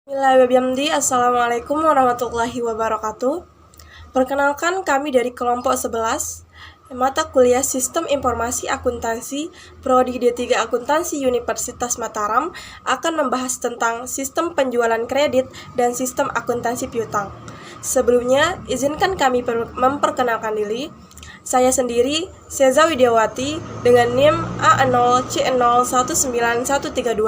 Bismillahirrahmanirrahim. Assalamualaikum warahmatullahi wabarakatuh. Perkenalkan, kami dari kelompok 11 mata kuliah Sistem Informasi Akuntansi Prodi D3 Akuntansi Universitas Mataram akan membahas tentang sistem penjualan kredit dan sistem akuntansi piutang. Sebelumnya, izinkan kami memperkenalkan diri. Saya sendiri, Seza Widiawati, dengan NIM A0C019132.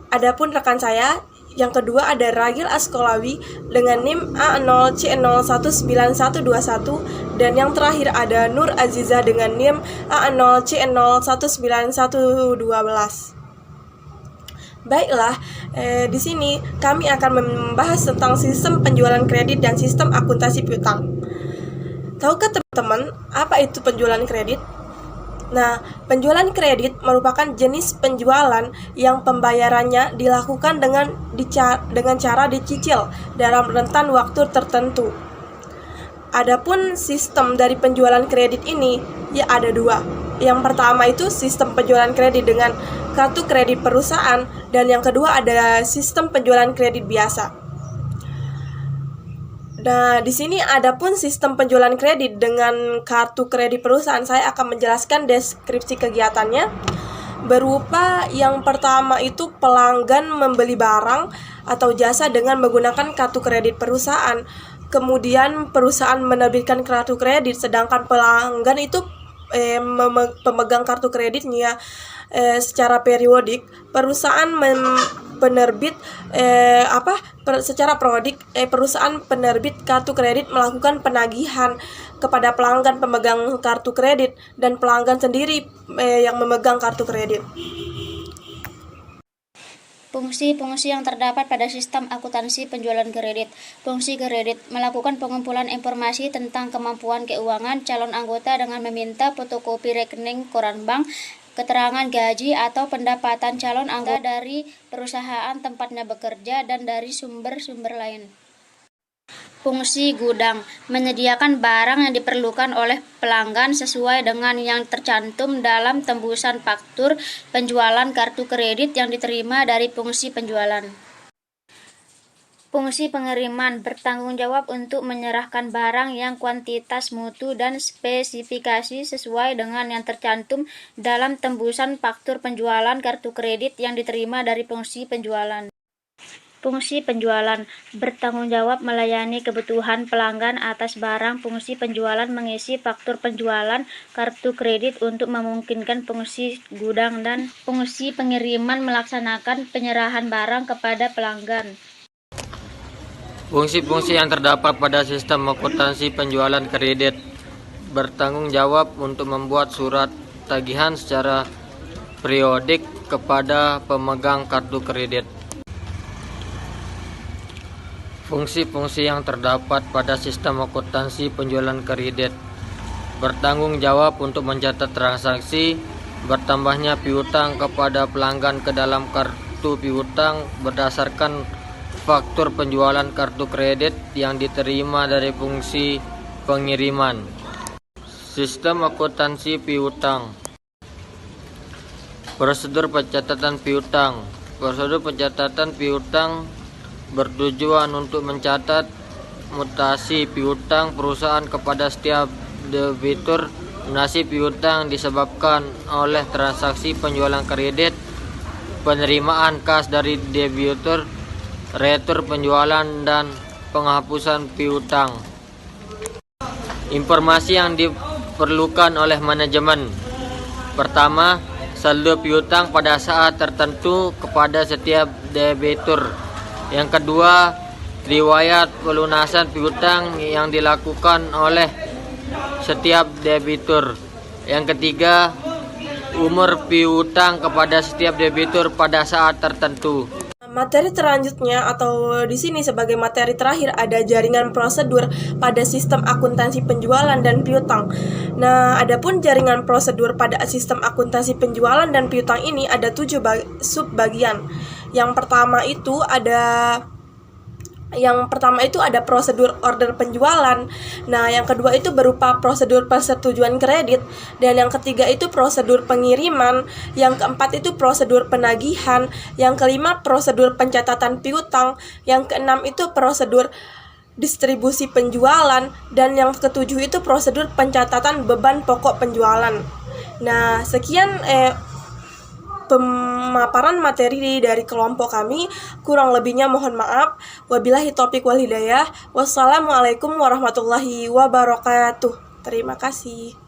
Adapun rekan saya yang kedua ada Ragil Askolawi dengan NIM A0C019121 dan yang terakhir ada Nur Aziza dengan NIM A0C019112. Baiklah, di sini kami akan membahas tentang sistem penjualan kredit dan sistem akuntansi piutang. Tahukah teman-teman apa itu penjualan kredit? Nah, penjualan kredit merupakan jenis penjualan yang pembayarannya dilakukan dengan cara dicicil dalam rentan waktu tertentu. Adapun sistem dari penjualan kredit ini ya ada dua. Yang pertama itu sistem penjualan kredit dengan kartu kredit perusahaan dan yang kedua ada sistem penjualan kredit biasa. Nah, di sini ada pun sistem penjualan kredit dengan kartu kredit perusahaan. Saya akan menjelaskan deskripsi kegiatannya. Berupa yang pertama itu pelanggan membeli barang atau jasa dengan menggunakan kartu kredit perusahaan. Kemudian perusahaan menerbitkan kartu kredit, sedangkan pelanggan itu pemegang kartu kreditnya secara periodik. Perusahaan penerbit secara periodik perusahaan penerbit kartu kredit melakukan penagihan kepada pelanggan pemegang kartu kredit dan pelanggan sendiri yang memegang kartu kredit. Fungsi-fungsi yang terdapat pada sistem akuntansi penjualan kredit. Fungsi kredit melakukan pengumpulan informasi tentang kemampuan keuangan calon anggota dengan meminta fotokopi rekening koran bank, keterangan gaji atau pendapatan calon anggota dari perusahaan tempatnya bekerja dan dari sumber-sumber lain. Fungsi gudang menyediakan barang yang diperlukan oleh pelanggan sesuai dengan yang tercantum dalam tembusan faktur penjualan kartu kredit yang diterima dari fungsi penjualan. Fungsi pengiriman bertanggung jawab untuk menyerahkan barang yang kuantitas, mutu, dan spesifikasi sesuai dengan yang tercantum dalam tembusan faktur penjualan kartu kredit yang diterima dari fungsi penjualan. Fungsi penjualan bertanggung jawab melayani kebutuhan pelanggan atas barang. Fungsi penjualan mengisi faktur penjualan kartu kredit untuk memungkinkan fungsi gudang, dan fungsi pengiriman melaksanakan penyerahan barang kepada pelanggan. Fungsi-fungsi yang terdapat pada sistem akuntansi penjualan kredit bertanggung jawab untuk membuat surat tagihan secara periodik kepada pemegang kartu kredit. Fungsi-fungsi yang terdapat pada sistem akuntansi penjualan kredit bertanggung jawab untuk mencatat transaksi bertambahnya piutang kepada pelanggan ke dalam kartu piutang berdasarkan faktur penjualan kartu kredit yang diterima dari fungsi pengiriman. Sistem akuntansi piutang. Prosedur pencatatan piutang. Prosedur pencatatan piutang bertujuan untuk mencatat mutasi piutang perusahaan kepada setiap debitur. Mutasi piutang disebabkan oleh transaksi penjualan kredit, penerimaan kas dari debitur, retur penjualan, dan penghapusan piutang. Informasi yang diperlukan oleh manajemen. Pertama, saldo piutang pada saat tertentu kepada setiap debitur. Yang kedua, riwayat pelunasan piutang yang dilakukan oleh setiap debitur. Yang ketiga, umur piutang kepada setiap debitur pada saat tertentu. Materi selanjutnya atau di sini sebagai materi terakhir ada jaringan prosedur pada sistem akuntansi penjualan dan piutang. Nah, adapun jaringan prosedur pada sistem akuntansi penjualan dan piutang ini ada 7 subbagian. Yang pertama itu ada Yang pertama itu ada prosedur order penjualan. Nah, yang kedua itu berupa prosedur persetujuan kredit. Dan yang ketiga itu prosedur pengiriman. Yang keempat itu prosedur penagihan. Yang kelima prosedur pencatatan piutang. Yang keenam itu prosedur distribusi penjualan. Dan yang ketujuh itu prosedur pencatatan beban pokok penjualan. Nah, sekian pemaparan materi dari kelompok kami. Kurang lebihnya mohon maaf. Wabillahi taufiq wal hidayah. Wassalamualaikum warahmatullahi wabarakatuh. Terima kasih.